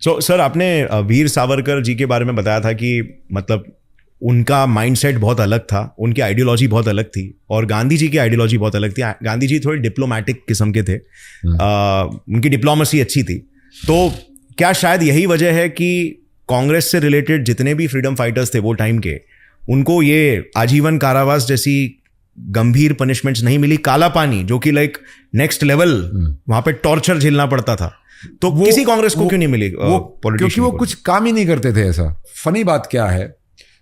Sir आपने वीर सावरकर जी के बारे में बताया था कि मतलब उनका माइंडसेट बहुत अलग था, उनकी आइडियोलॉजी बहुत अलग थी और गांधी जी की आइडियोलॉजी बहुत अलग थी। गांधी जी थोड़े डिप्लोमेटिक किस्म के थे, उनकी डिप्लोमेसी अच्छी थी। तो क्या शायद यही वजह है कि कांग्रेस से रिलेटेड जितने भी फ्रीडम फाइटर्स थे वो टाइम के, उनको ये आजीवन कारावास जैसी गंभीर पनिशमेंट्स नहीं मिली? काला पानी जो कि लाइक नेक्स्ट लेवल, वहां पे टॉर्चर झेलना पड़ता था, तो किसी कांग्रेस को क्यों नहीं मिली? क्योंकि वो कुछ काम ही नहीं करते थे ऐसा। फनी बात क्या है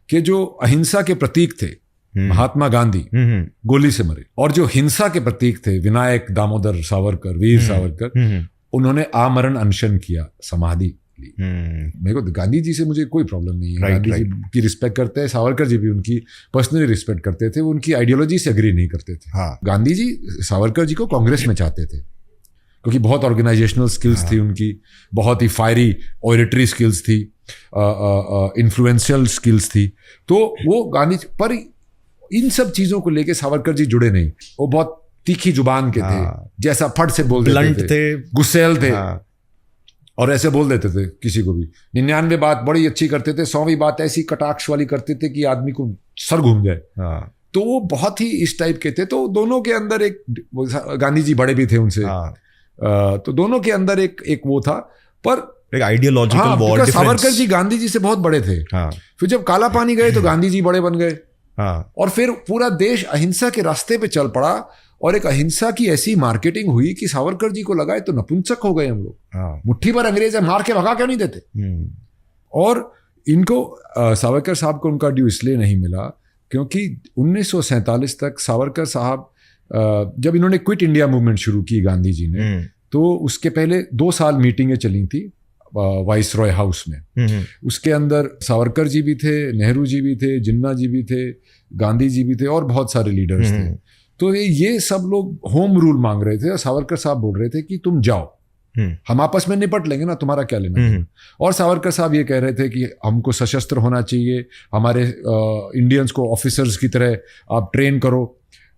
कि जो अहिंसा के प्रतीक थे महात्मा गांधी गोली से मरे, और जो हिंसा के प्रतीक थे विनायक दामोदर सावरकर, वीर सावरकर, उन्होंने आमरण अनशन किया, समाधि ली। मेरे को गांधी जी से मुझे कोई प्रॉब्लम नहीं है, गांधी जी की रिस्पेक्ट करते हैं, सावरकर जी भी उनकी पर्सनली रिस्पेक्ट करते थे, वो उनकी आइडियोलॉजी से एग्री नहीं करते थे। गांधी जी सावरकर जी को कांग्रेस में चाहते थे क्योंकि बहुत ऑर्गेनाइजेशनल स्किल्स थी उनकी, बहुत ही फायरी ऑरेटरी स्किल्स थी, इन्फ्लुएंशियल स्किल्स थी। तो वो गांधी पर इन सब चीजों को लेके सावरकर जी जुड़े नहीं। वो बहुत तीखी जुबान के थे, जैसा फट से बोल देते थे, गुस्सैल थे, और ऐसे बोल देते थे किसी को भी। 99 बात बड़ी अच्छी करते थे, 100वीं बात ऐसी कटाक्ष वाली करते थे कि आदमी को सर घूम जाए। तो वो बहुत ही इस टाइप के थे। तो दोनों के अंदर एक, गांधी जी बड़े भी थे उनसे, तो दोनों के अंदर एक वो था, पर एक ideological war difference. Savarkar ji Gandhi ji से बहुत बड़े थे। फिर जब काला पानी गए तो गांधी जी बड़े बन गए, और फिर पूरा देश अहिंसा के रास्ते पे चल पड़ा, और एक अहिंसा की ऐसी मार्केटिंग हुई कि सावरकर जी को लगा तो नपुंसक हो गए हम लोग, मुट्ठी भर अंग्रेज मार के भगा क्यों नहीं देते। और इनको सावरकर साहब को उनका ड्यू इसलिए नहीं मिला क्योंकि 1947 तक सावरकर साहब, जब इन्होंने क्विट इंडिया मूवमेंट शुरू की गांधी जी ने, तो उसके पहले 2 साल मीटिंगें चली थी वाइस रॉय हाउस में। उसके अंदर सावरकर जी भी थे, नेहरू जी भी थे, जिन्ना जी भी थे, गांधी जी भी थे, और बहुत सारे लीडर्स थे। तो ये सब लोग होम रूल मांग रहे थे, और सावरकर साहब बोल रहे थे कि तुम जाओ, हम आपस में निपट लेंगे ना, तुम्हारा क्या लेना। और सावरकर साहब ये कह रहे थे कि हमको सशस्त्र होना चाहिए, हमारे इंडियंस को ऑफिसर्स की तरह आप ट्रेन करो,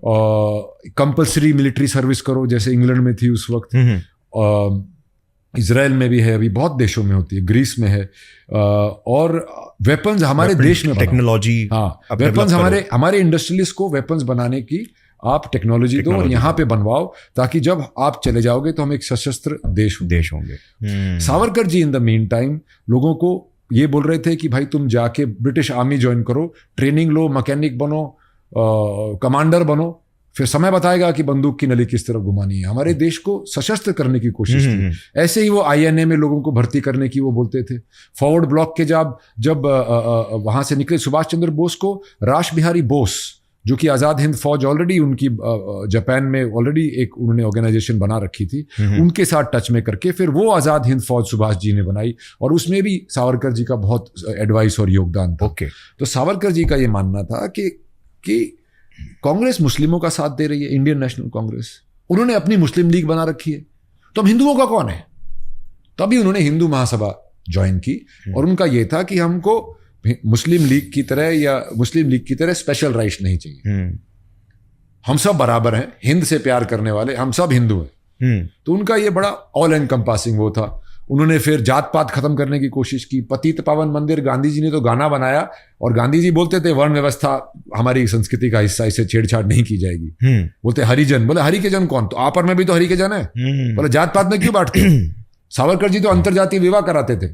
कंपल्सरी मिलिट्री सर्विस करो, जैसे इंग्लैंड में थी उस वक्त, इजराइल में भी है, अभी बहुत देशों में होती है, ग्रीस में है, और वेपन्स हमारे देश में, टेक्नोलॉजी, वेपन्स हमारे इंडस्ट्रियलिस्ट को वेपन्स बनाने की आप टेक्नोलॉजी दो और यहाँ पे बनवाओ, ताकि जब आप चले जाओगे तो हम एक सशस्त्र देश होंगे। Savarkar ji in the mean time लोगों को ये बोल रहे थे कि भाई तुम जाके ब्रिटिश आर्मी ज्वाइन करो, ट्रेनिंग लो, मैकेनिक बनो, कमांडर बनो, फिर समय बताएगा कि बंदूक की नली किस तरफ घुमानी है। हमारे देश को सशस्त्र करने की कोशिश की। ऐसे ही वो INA में लोगों को भर्ती करने की वो बोलते थे। फॉरवर्ड ब्लॉक के जब वहां से निकले सुभाष चंद्र बोस को रास बिहारी बोस, जो कि आज़ाद हिंद फौज ऑलरेडी उनकी जापान में ऑलरेडी एक उन्होंने ऑर्गेनाइजेशन बना रखी थी, उनके साथ टच में करके फिर वो आज़ाद हिंद फौज सुभाष जी ने बनाई, और उसमें भी सावरकर जी का बहुत एडवाइस और योगदान था। तो सावरकर जी का ये मानना था कि कांग्रेस मुस्लिमों का साथ दे रही है, इंडियन नेशनल कांग्रेस, उन्होंने अपनी मुस्लिम लीग बना रखी है, तो हम हिंदुओं का कौन है। तभी उन्होंने हिंदू महासभा ज्वाइन की, और उनका यह था कि हमको मुस्लिम लीग की तरह या मुस्लिम लीग की तरह स्पेशल राइट्स नहीं चाहिए, हम सब बराबर हैं, हिंद से प्यार करने वाले हम सब हिंदू हैं। तो उनका ये बड़ा ऑल एनकम्पासिंग वो था। उन्होंने फिर जात पात खत्म करने की कोशिश की। पतित पावन मंदिर, गांधी जी ने तो गाना बनाया, और गांधी जी बोलते थे वर्ण व्यवस्था हमारी संस्कृति का हिस्सा, इससे छेड़छाड़ नहीं की जाएगी। बोलते हरिजन, बोले हरि के जन कौन, तो आप और मैं भी तो हरि के जन है, बोले जात पात में क्यों बांटते। सावरकर जी तो अंतरजातीय विवाह कराते थे,